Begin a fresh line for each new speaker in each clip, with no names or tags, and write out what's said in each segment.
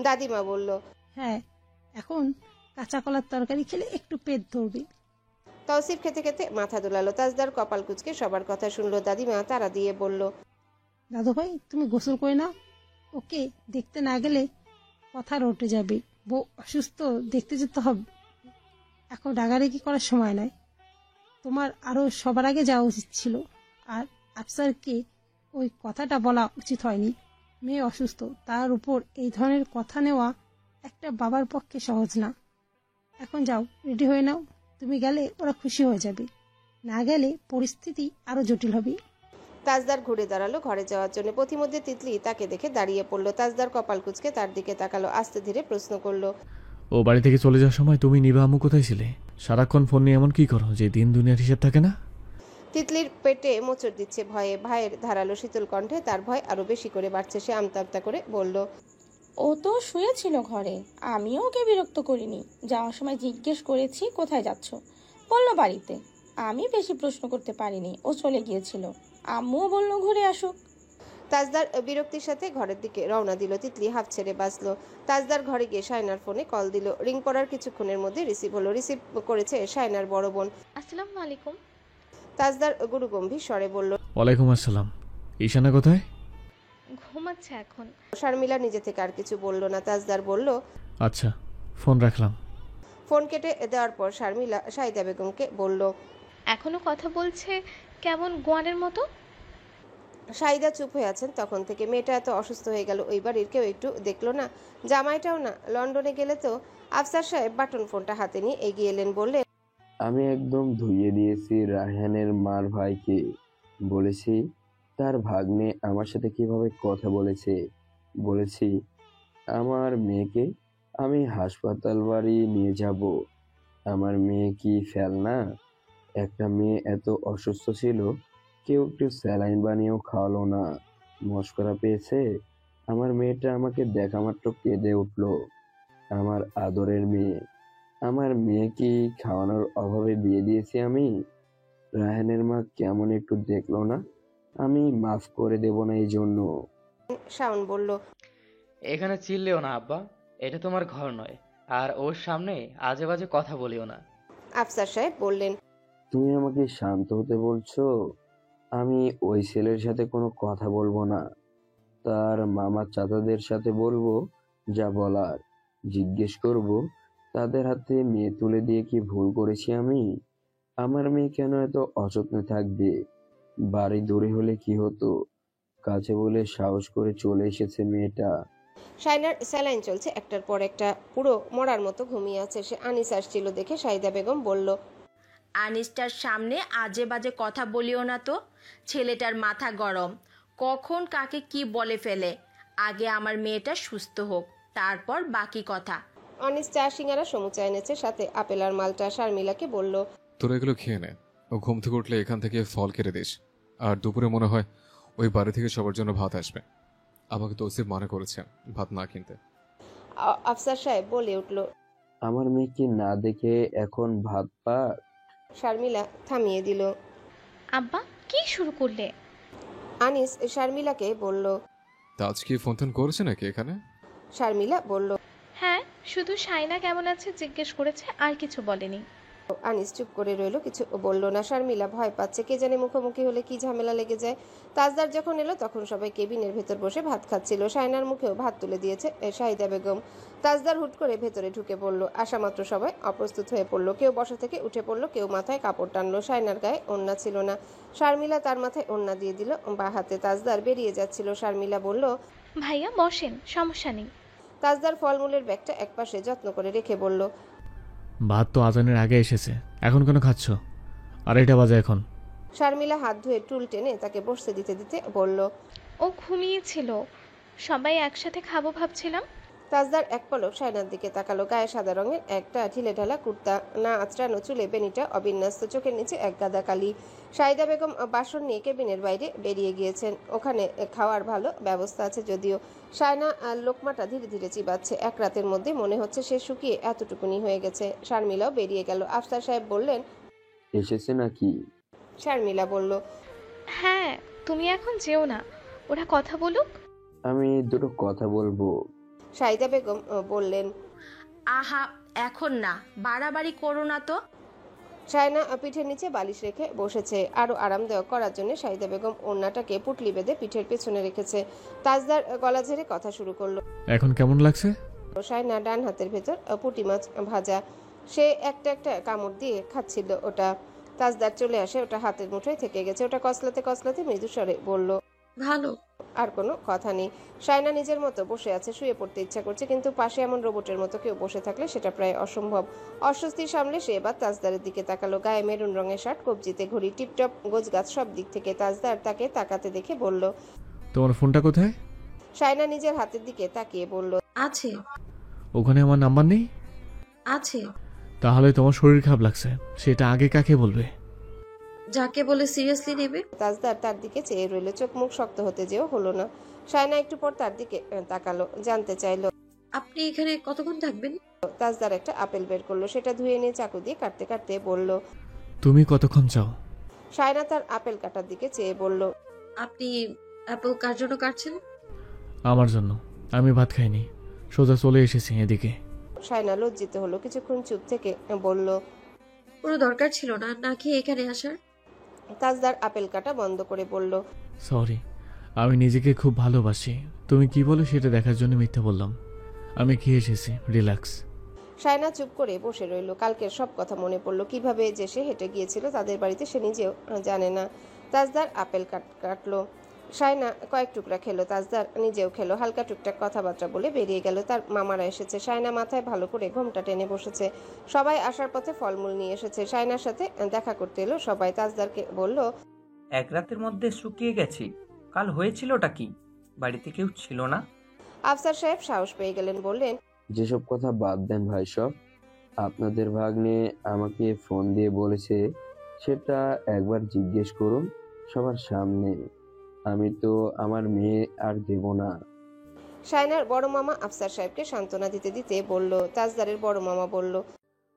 দাদিমা বলল,
হ্যাঁ, এখন কাঁচা কলার তরকারি খেলে একটু পেট ধরবে।
তৌসিফ খেতে খেতে মাথা দোলালো। তাজদার কপাল কুঁচকে সবার কথা শুনলো। দাদিমা তাড়া দিয়ে বলল,
দাদু ভাই, তুমি গোসল করে নাও, ওকে দেখতে না গেলে কথা রটে যাবে। বউ অসুস্থ, দেখতে যেতে হবে। এখন রাগারাগি করার সময় নয়। তোমার আরো সবার আগে যাওয়া উচিত ছিল। আর আফসারকে ওই কথাটা বলা উচিত হয়নি। মেয়ে অসুস্থ, তার উপর এই ধরনের কথা নেওয়া একটা বাবার পক্ষে সহজ না। এখন যাও, রেডি হয়ে নাও। তুমি গেলে ওরা খুশি হয়ে যাবে, না গেলে পরিস্থিতি আরো জটিল হবে।
তাজদার ঘুরে দাঁড়ালো ঘরে যাওয়ার জন্য। পথিমধ্যে তিতলি তাকে দেখে দাঁড়িয়ে পড়ল। তাজদার কপাল কুঁচকে তার দিকে তাকালো। আস্তে ধীরে প্রশ্ন করলো,
ও বাড়ি থেকে চলে যাওয়ার সময় তুমি নিবা আম্মু কোথায় ছিলে? সারাক্ষণ ফোন নিয়ে এমন কি করো যে দিন দুনিয়ার হিসেব থাকে না?
তিতলির পেটে মোচড় দিচ্ছে ভয়ে। ভাইয়ের ধারালো শীতল কণ্ঠে তার ভয় আরো বেশি করে বাড়ছে। সে আমতা আমতা করে বলল,
ও তো শুয়েছিল ঘরে, আমিও ওকে বিরক্ত করিনি। যাওয়ার সময় জিজ্ঞেস করেছি কোথায় যাচ্ছ, বলল বাড়িতে। আমি বেশি প্রশ্ন করতে পারিনি, ও চলে গিয়েছিল। আম্মুও বলল ঘুরে আসুক।
তাজদার বিরক্তির সাথে ঘরের দিকে রওনা দিল। তিতলি হাফ ছেড়ে বাঁচলো। তাজদার ঘরে গিয়ে শায়নার ফোনে কল দিল। রিং পড়ার কিছুক্ষণের মধ্যে রিসিভ হলো। রিসিভ করেছে শায়নার বড় বোন।
আসসালামু আলাইকুম।
তাজদার গুরুগম্ভীর স্বরে বলল,
ওয়ালাইকুম আসসালাম। ঈশানা কোথায়?
ঘুমাচ্ছে এখন।
শারমিলা নিজে থেকে আর কিছু বলল না। তাজদার বলল,
আচ্ছা, ফোন রাখলাম।
ফোন কেটে দেওয়ার পর শারমিলা শাহিদা বেগমকে বলল,
এখনো কথা বলছে কেমন গোয়ানের মতো।
শাহিদা চুপ হয়ে আছেন তখন থেকে। মেয়েটা এত অসুস্থ হয়ে গেল, ওই বাড়ির কেউ একটু দেখলো না, জামাইটাও না। লন্ডনে গেলে তো। আফসার সাহেব বাটন ফোনটা হাতে নিয়ে এগিয়ে এলেন। বললে,
আমি একদম ধুইয়ে দিয়েছি রায়হানের মার ভাইকে। বলেছি তার ভাগ্নে আমার সাথে কিভাবে কথা বলেছে। বলেছি আমার মেয়েকে আমি হাসপাতাল বাড়ি নিয়ে যাব। আমার মেয়ে কি ফেলনা? একটা মেয়ে এত অসুস্থ ছিল, কেউ একটু স্যালাইন বানিয়েও খাওয়ালো না। মশকরা পেয়েছে। আমার মেয়েটা আমাকে দেখা মাত্র কেঁদে উঠলো। আমার আদরের মেয়ে। আমার মেয়ে কি খাওয়ানোর অভাবে বিয়ে দিয়েছি আমি? রায়হানের মা কেমন একটু দেখলো না? আমি মাফ করে দেব না এই জন্য।
শাওন বলল,
এখানে চিল্লেও না আব্বা, এটা তোমার ঘর নয়। আর ওর সামনে আজে বাজে কথা বলিও না।
আফসার সাহেব বললেন,
তুমি আমাকে শান্ত হতে বলছো? আমি ওই ছেলের সাথে কোনো কথা বলবো না। তার মামা চাচাদের সাথে বলবো যা বলার। জিজ্ঞেস করব তাদের হাতে মেয়ে তুলে দিয়ে কি ভুল করেছি আমি? আমার মেয়ে কেন এত অযত্নে থাকবে? বাড়ি দূরে হলে কি হতো, কাছে বলে সাহস করে চলে এসেছে মেয়েটা।
শাইনার স্যালাইন চলছে একটার পর একটা, পুরো মরার মতো ঘুমিয়ে আছে সে। আনিস আসছিল দেখে শাহিদা বেগম বলল,
আনিসটার সামনে আজে বাজে কথা বলিও না তো। ছেলেটার মাথা গরম, কখন কাকে কি বলে ফেলে। আগে আমার মেয়েটা সুস্থ হোক, তারপর বাকি কথা।
আনিস চা সিঙ্গারা সমুচা এনেছে, সাথে আপেল আর মালটা। শারমিলাকে বলল,
তোরা এগুলো খেয়ে নে। ও ঘুম থেকে উঠলে এখান থেকে ফল কেটে দিস। আর দুপুরে মনে হয় ওই বাড়ি থেকে সবার জন্য ভাত আসবে। আমাকে তৌসিফ মানা করেছে ভাত না কিনতে।
আফসার সাহেব বলে উঠল,
আমার মেয়েকে না দেখে এখন ভাত পাক?
শারমিলা থামিয়ে দিল।
আব্বা কি শুরু করলে?
আনিস শারমিলাকে বলল।
তাজ কি ফোন টোন করেছে নাকি এখানে?
শারমিলা বলল,
হ্যাঁ, শুধু শাইনা কেমন আছে জিজ্ঞেস করেছে, আর কিছু বলেনি।
আনিস চুপ করে রইল, কিছু বলল না। শারমিলা ভয় পাচ্ছে, কে জানে মুখোমুখি হলে কি ঝামেলা লেগে যায়। তাজদার যখন এলো তখন সবাই কেবিনের ভেতর বসে ভাত খাচ্ছিল। শায়নার মুখেও ভাত তুলে দিয়েছে শাহিদা বেগম। তাজদার হুট করে ভেতরে ঢুকে পড়ল। আসামাত্র সবাই অপ্রস্তুত হয়ে পড়ল। কেউ বসা থেকে উঠে পড়ল, কেউ মাথায় কাপড় টানলো। শায়নার গায়ে ওড়না ছিল না। শারমিলা তার মাথায় ওড়না দিয়ে দিল বা হাতে। তাজদার বেরিয়ে যাচ্ছিল। শারমিলা বলল,
ভাইয়া বসেন, সমস্যা নেই।
তাজদার ফলমূলের ব্যাগটা একপাশে যত্ন করে রেখে বলল,
ভাত তো আজানের আগে এসেছে, এখন কেন খাচ্ছ? আর এটা বাজে এখন।
শারমিলা হাত ধুয়ে টুল টেনে তাকে বসতে দিতে দিতে বলল,
ও ঘুমিয়েছিল, সবাই একসাথে খাবো ভাবছিলাম।
তাজদার এক পলক শায়নার দিকে তাকালো। গায়ে সাদা রঙের একটা ঢিলেঢালা কুর্তা, না আঁচড়ানো চুলে বেনিটা অবিন্যস্ত, চোখের নিচে এক গাদা কালি। শাহিদা বেগম বাসন নিয়ে কেবিনের বাইরে বেরিয়ে গিয়েছেন। ওখানে খাওয়ার ভালো ব্যবস্থা আছে যদিও। শায়না লোকমাটা ধীরে ধীরে চিবাচ্ছে। এক রাতের মধ্যে মনে হচ্ছে সে শুকিয়ে এতটুকুনি হয়ে গেছে। শারমিলাও বেরিয়ে গেল। আফসার সাহেব বললেন,
এসেছে নাকি?
শারমিলা বলল,
হ্যাঁ, তুমি এখন যেও না, ওরা কথা বলুক।
আমি দুটো কথা বলবো।
শাহিদা বেগম বললেন।
আহা, এখন না, বাড়াবাড়ি করো না তো।
শায়না পিঠের নিচে বালিশ রেখে বসেছে। আরো আরামদায়ক করার জন্য শাহিদা বেগম ওড়নাটাকে পুটলি বেঁধে পিঠের পেছনে রেখেছে। তাজদার গলা ঝেড়ে কথা শুরু করলো।
এখন কেমন লাগছে?
শায়না ডান হাতের ভেতর পুঁটি মাছ ভাজা, সে একটা একটা কামড় দিয়ে খাচ্ছিল ওটা। তাজদার চলে আসে, ওটা হাতের মুঠোয় থেকে গেছে। ওটা কসলাতে কসলাতে মৃদু স্বরে বলল,
ভালো।
আর কোনো কথা নেই। শায়না নিজের মতো বসে আছে, শুয়ে পড়তে ইচ্ছা করছে, কিন্তু পাশে এমন রোবটের মতো কেউ বসে থাকলে সেটা প্রায় অসম্ভব। অস্বস্তি সামলে সে এবার তাজদারের দিকে তাকালো। গায়ে মেরুন রঙের শার্ট, কবজিতে ঘড়ি, টিপটপ গোছগাছ সব দিক থেকে তাজদার তাকে তাকাতে দেখে বলল।
তোমার ফোনটা কোথায়?
শায়না নিজের হাতের দিকে তাকিয়ে বলল,
আছে।
ওখানে আমার নাম্বার নেই?
আছে।
তাহলে তোমার শরীর খারাপ লাগছে, সেটা আগে কাকে বলবে?
যাকে বলে সিরিয়াসলি নেবে।
তাজদার তার দিকে চেয়ে রইল, চোখ মুখ শক্ত হতে যেও হলো না। শায়না একটু পর তার দিকে তাকালো, জানতে চাইলো,
আপনি এখানে কতক্ষণ থাকবেন?
তাজদার একটা আপেল বের করলো, সেটা ধুয়ে নিয়ে চাকু দিয়ে কাটতে কাটতে বলল।
তুমি কতক্ষণ চাও?
শায়না তার আপেল কাটার দিকে চেয়ে বলল,
আপনি অ্যাপল কার জন্য কাটছেন?
আমার জন্য। আমি ভাত খাইনি, সোজা চলে এসেছি এদিকে।
শায়না লজ্জিত হলো, কিছুক্ষণ চুপ থেকে বলল,
কোনো দরকার ছিল না না খেয়ে এখানে আসার।
তাজদার আপেল কাটা বন্ধ করে বলল,
সরি, আমি নিজেকে খুব ভালোবাসি। তুমি কি বলো সেটা দেখার জন্য মিথ্যা বললাম। আমি খেয়ে এসেছি, রিল্যাক্স।
শায়না চুপ করে বসে রইল। কালকের সব কথা মনে পড়লো, কিভাবে যে সে হেঁটে গিয়েছিল তাদের বাড়িতে, সে নিজেও জানে না। তাজদার আপেল কাটলো, শায়না কয়েক টুকরা খেলো, তাজদার নিজেও খেলো। হালকা টুকটাক কথাবার্তা বলে বেরিয়ে গেল। তার মামারা এসেছে। শায়না মাথায় ভালো করে ঘোমটা টেনে বসেছে। সবাই আসার পথে ফলমূল নিয়ে এসেছে। শায়নার সাথে দেখা করতে এলো সবাই। তাজদারকে বলল,
এক রাতের মধ্যে শুকিয়ে গেছি। কাল হয়েছিলটা কি? বাড়িতে কেউ ছিল না?
আফসার সাহেব সাহস পেয়ে গেলেন, বললেন,
যেসব কথা বাদ দেন ভাই সব। আপনাদের ভাগ্নে আমাকে ফোন দিয়ে বলেছে, সেটা একবার জিজ্ঞেস করুন সবার সামনে। আমি তো আমার মেয়ে আর দেব না।
শায়নার বড় মামা আফসার সাহেবকে সান্ত্বনা দিতে দিতে বলল। তাজদারের বড় মামা বলল,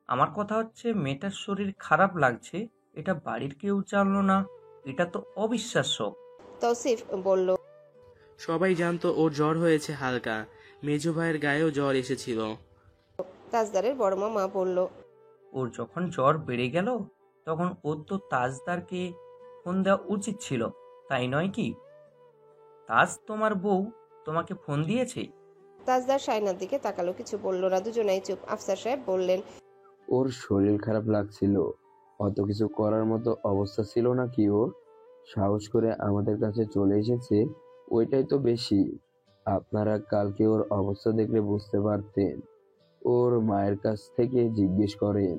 আমার কথা হচ্ছে মেয়েটার শরীর খারাপ লাগছে, এটা বাড়ির কেউ জানলো না, এটা তো অবিশ্বাস্য।
তৌসিফ বলল,
সবাই জানতো ওর জ্বর হয়েছে হালকা, মেজো ভাইয়ের গায়েও জ্বর এসেছিল।
তাজদারের বড় মামা বলল,
ওর যখন জ্বর বেড়ে গেল তখন ওর তো তাজদারকে ফোন দেওয়া উচিত ছিল, তাই নয় কি? তাজ তোমার বউ তোমাকে ফোন দিয়েছে?
তাজদার শায়নার দিকে তাকালো, কিছু বলল না। দুজনেই চুপ। আফসার সাহেব বললেন,
ওর শরীর খারাপ লাগছিল, অত কিছু করার মতো অবস্থা ছিল না কি ওর? সাহস করে আমাদের কাছে চলে এসেছে, ওইটাই তো বেশি। আপনারা কালকে ওর অবস্থা দেখলে বুঝতে পারতেন। ওর মায়ের কাছ থেকে জিজ্ঞেস করেন।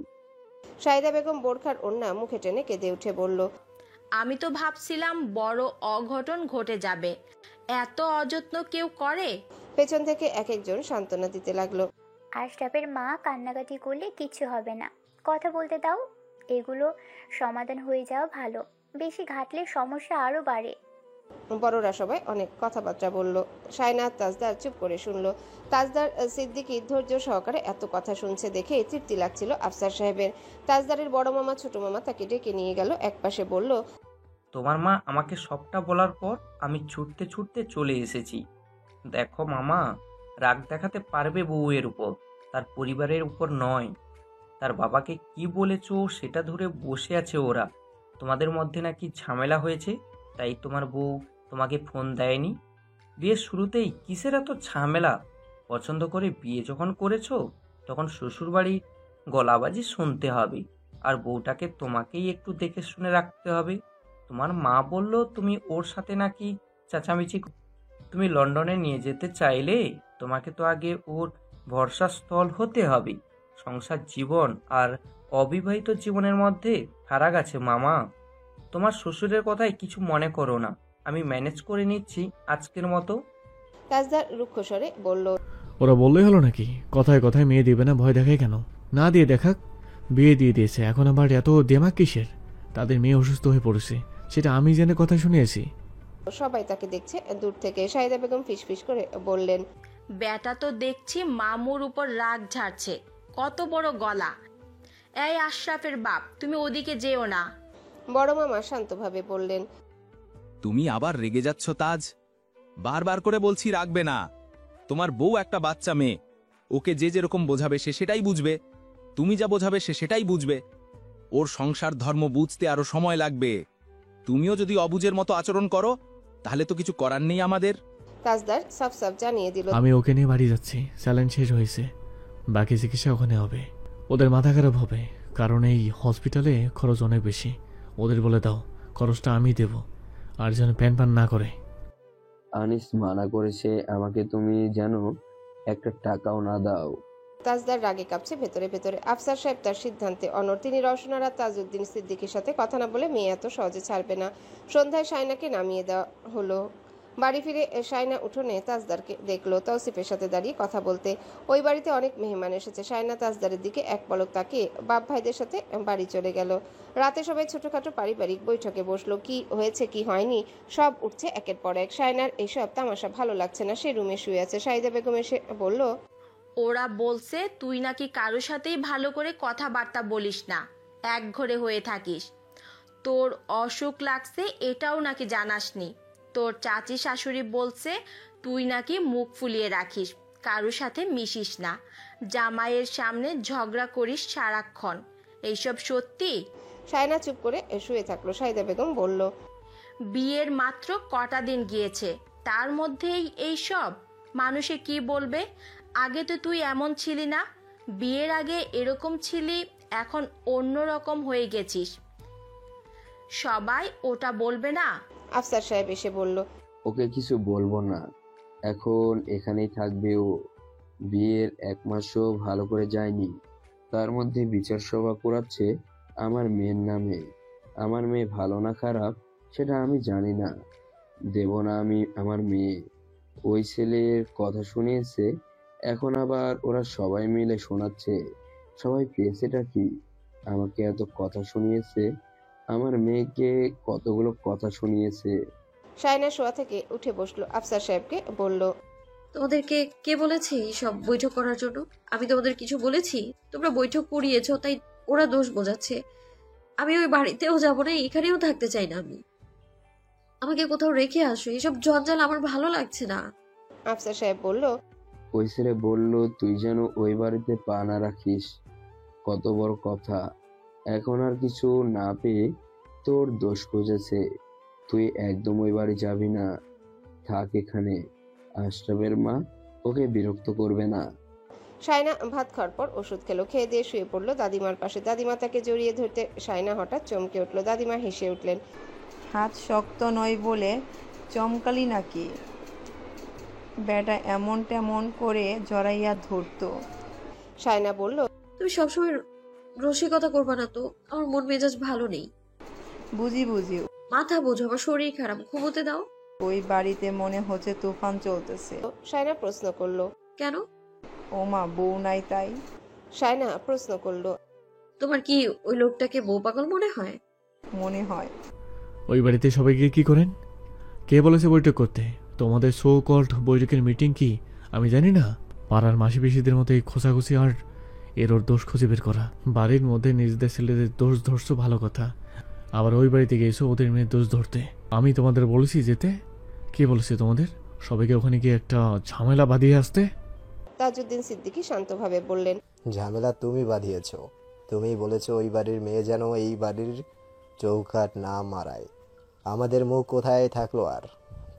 শাহিদা বেগম বোরখার ওড়না মুখে টেনে কেঁদে উঠে বলল,
আমি তো ভাবছিলাম বড় অঘটন ঘটে যাবে, এত অযত্ন কেউ করে?
পেছন থেকে এক একজন সান্ত্বনা দিতে লাগলো।
আশরাফের মা কান্নাকাটি করলে কিছু হবে না, কথা বলতে দাও, এগুলো সমাধান হয়ে যাওয়া ভালো, বেশি ঘাটলে সমস্যা আরো বাড়ে।
বড়রা সবাই অনেক কথাবার্তা বলল। শায়না তাজদার চুপ করে শুনলো। তাজদার সিদ্দিকী ধৈর্য সহকারে এত কথা শুনছে দেখে তৃপ্তি লাগছিল আফসার সাহেবের। তাজদারের বড় মামা ছোট মামা তাকে ডেকে নিয়ে গেল একপাশে, বলল,
তোমার মা আমাকে সবটা বলার পর আমি ছুটতে ছুটতে চলে এসেছি। দেখো মামা, রাগ দেখাতে পারবে বউয়ের উপর, তার পরিবারের উপর নয়। তার বাবাকে কি বলেছো সেটা ধরে বসে আছে ওরা। তোমাদের মধ্যে নাকি ঝামেলা হয়েছে, তাই তোমার বউ তোমাকে ফোন দেয়নি। বিয়ের শুরুতেই কিসের এত ঝামেলা? পছন্দ করে বিয়ে যখন করেছো তখন শ্বশুরবাড়ি গলাবাজি শুনতে হবে, আর বউটাকে তোমাকেই একটু দেখে শুনে রাখতে হবে। তোমার মা বলল তুমি ওর সাথে নাকি চেঁচামেচি। তুমি লন্ডনে নিয়ে যেতে চাইলে তোমাকে তো আগে ওর ভরসাস্থল হতে হবে। সংসার জীবন আর অবিবাহিত জীবনের মধ্যে ফারাক আছে মামা। তোমার শ্বশুরের কথায় কিছু মনে করো না, আমি ম্যানেজ করে নিচ্ছি আজকের মতো।
তাজদার রুক্ষ স্বরে বলল,
ওরা বললেই হলো নাকি? কথায় কথায় মেয়ে দিবে না, ভয় দেখায় কেন? না দিয়ে দেখাক, বিয়ে দিয়ে দিয়েছে, এখন আবার এত দেমাক কিসের? তাদের মেয়ে অসুস্থ হয়ে পড়েছে, সেটা আমি জেনে কথা শুনিয়েছি।
সবাই তাকে দেখছে দূর থেকে। শাহিদা বেগম ফিসফিস করে বললেন,
বেটা তো দেখছি মামুর উপর রাগ ঝাড়ছে, কত বড় গলা। এই আশরাফের বাপ, তুমি ওদিকে যেও না।
বড় মামা শান্তভাবে বললেন,
তুমি আবার রেগে যাচ্ছ তাজ? বারবার করে বলছি রাখবে না। তোমার বউ একটা বাচ্চা মেয়ে, ওকে যে যেরকম বোঝাবে সে সেটাই বুঝবে। তুমি যা বোঝাবে সে সেটাই বুঝবে। ওর সংসার ধর্ম বুঝতে আরো সময় লাগবে। তুমিও যদি অবুঝের মতো আচরণ করো তাহলে তো কিছু করার নেই আমাদের।
তাজদার সাফ সাফ জানিয়ে দিল,
আমি ওকে নিয়ে বাড়ি যাচ্ছি। স্যালাইন শেষ হয়েছে, বাকি চিকিৎসা ওখানে হবে। ওদের মাথা খারাপ হবে, কারণ এই হসপিটালে খরচ অনেক বেশি। ওদের বলে দাও খরচটা আমি দেব, আর যেন প্যান পান না করে।
আনিস মানা করেছে আমাকে, তুমি যেন একটা টাকাও না দাও।
তাজদার রাগে কাঁপছে ভেতরে ভেতরে। আফসার সাহেব তার সিদ্ধান্তে অনড়। তিনি রওশনার আর তাজউদ্দিন সিদ্দিকীর সাথে কথা না বলে মেয়ে এত সহজে ছাড়বে না। সন্ধ্যায় শায়নাকে নামিয়ে দেওয়া হলো। বাড়ি ফিরে শায়না উঠোনে তাজদারকে দেখলো তৌসিফের সাথে দাঁড়িয়ে কথা বলতে। ওই বাড়িতে অনেক মেহমান এসেছে। শায়না তাজদারের দিকে এক পলক তাকিয়ে বাপ ভাইদের সাথে বাড়ি চলে গেল। রাতে সবাই ছোটখাটো পারিবারিক বৈঠকে বসলো। কি হয়েছে কি হয়নি সব উঠছে একের পর এক। শায়নার এইসব তামাশা ভালো লাগছে না, সে রুমে শুয়ে আছে। শাহিদা বেগম এসে বলল,
ওরা বলছে তুই নাকি কারোর সাথেই ভালো করে কথাবার্তা বলিস না, এক ঘরে হয়ে থাকিস। তোর অসুখ লাগছে এটাও নাকি জানাসনি। তোর চাচি শাশুড়ি বলছে তুই নাকি মুখ ফুলিয়ে রাখিস, কারোর সাথে মিশিস না, জামাইয়ের সামনে ঝগড়া করিস সারাক্ষণ। এইসব সত্যি?
শায়না চুপ করে শুয়ে থাকলো। শাহিদা বেগম বলল,
বিয়ের মাত্র কটা দিন গিয়েছে, তার মধ্যেই এইসব? মানুষে কি বলবে? আগে তো তুই এমন ছিলি না, বিয়ের আগে এরকম ছিলি, এখন অন্য রকম হয়ে গেছিস। সবাই ওটা বলবে না?
আফসার সাহেব এসে বলল,
ওকে কিছু বলবো না, এখন এখানেই থাকবে ও। বিয়ের 1 মাসও ভালো করে যায়নি, তার মধ্যে বিচার সভা করাচ্ছে আমার মেয়ের নামে। আমার মেয়ে ভালো না খারাপ সেটা আমি জানি না, দেব না আমি আমার মেয়ে। ওই ছেলের কথা শুনিয়েছে, এখন আবার ওরা সবাই মিলে শোনাচ্ছে। সবাই পেয়েছেটা কি? আমাকে এত কথা শুনিয়েছে, আমার মেয়েকে কতগুলো কথা শুনিয়েছে।
শায়না শোয়া থেকে উঠে বসলো। আফসার সাহেবকে বলল,
তোমাদেরকে কে বলেছে সব বৈঠক করার জন্য? আমি তোমাদের কিছু বলেছি? তোমরা বৈঠক করিয়েছো তাই ওরা দোষ বোঝাচ্ছে। আমি ওই বাড়িতেও যাব না, এখানেও থাকতে চাই না। আমাকে কোথাও রেখে আসো, এসব জঞ্জাল আমার ভালো লাগছে না।
আফসার সাহেব বলল,
ওই ছেলে বলল তুই যেন ওই বাড়িতে পা না রাখিস। কত বড় কথা! এখন আর কিছু না পেয়ে তোর দোষ খুঁজেছে। তুই একদম ওই বাড়ি যাবি না, থাক এখানে। আশরাফের মা ওকে বিরক্ত করবে না।
শায়না ভাত খাওয়ার পর ওষুধ খেলো। খেয়ে দিয়ে শুয়ে পড়লো দাদিমার পাশে। দাদিমা তাকে জড়িয়ে ধরতে শায়না হঠাৎ চমকে উঠলো। দাদিমা হেসে উঠলেন,
হাত শক্ত নয় বলে চমকালি নাকি? বেটা এমন তেমন করে জড়াইয়া ধরতো।
শায়না বলল,
তুমি সবসময় রসিকতা করবা না তো, আমার মন মেজাজ ভালো নেই।
বুঝি বুঝি,
মাথা বোঝো, আমার শরীর খারাপ, ঘুমোতে দাও।
ওই বাড়িতে মনে হচ্ছে তুফান চলতেছে।
শায়না প্রশ্ন করলো,
কেন?
ও মা, বউ নাই তাই?
শায়না প্রশ্ন করলো,
তোমার কি ওই লোকটাকে বউ পাগল মনে হয়?
মনে হয়।
ওই বাড়িতে সবাই গিয়ে কি করেন? কে বলেছে বৈঠক করতে? তোমাদের সো কল্ড বৈঠকের মিটিং কি আমি জানি না? পাড়ার মাসি পিসিদের মতো এই খোঁচাখুচি আর এর ওর দোষ খুঁজে বের করা। বাড়ির মধ্যে নিজেদের ছেলেদের দোষ ধরছো ভালো কথা, আবার ওই বাড়িতে গিয়েছো ওদের মেয়ের দোষ ধরতে। আমি তোমাদের বলেছি যেতে? কে বলেছে তোমাদের সবাইকে ওখানে গিয়ে একটা ঝামেলা বাঁধিয়ে আসতে?
তাজউদ্দিন সিদ্দিকী শান্তভাবে বললেন,
ঝামেলা তুমি বাঁধিয়েছ। তুমি বলেছো ওই বাড়ির মেয়ে যেন এই বাড়ির চৌকাঠ না মারায়। আমাদের মুখ কোথায় থাকলো আর?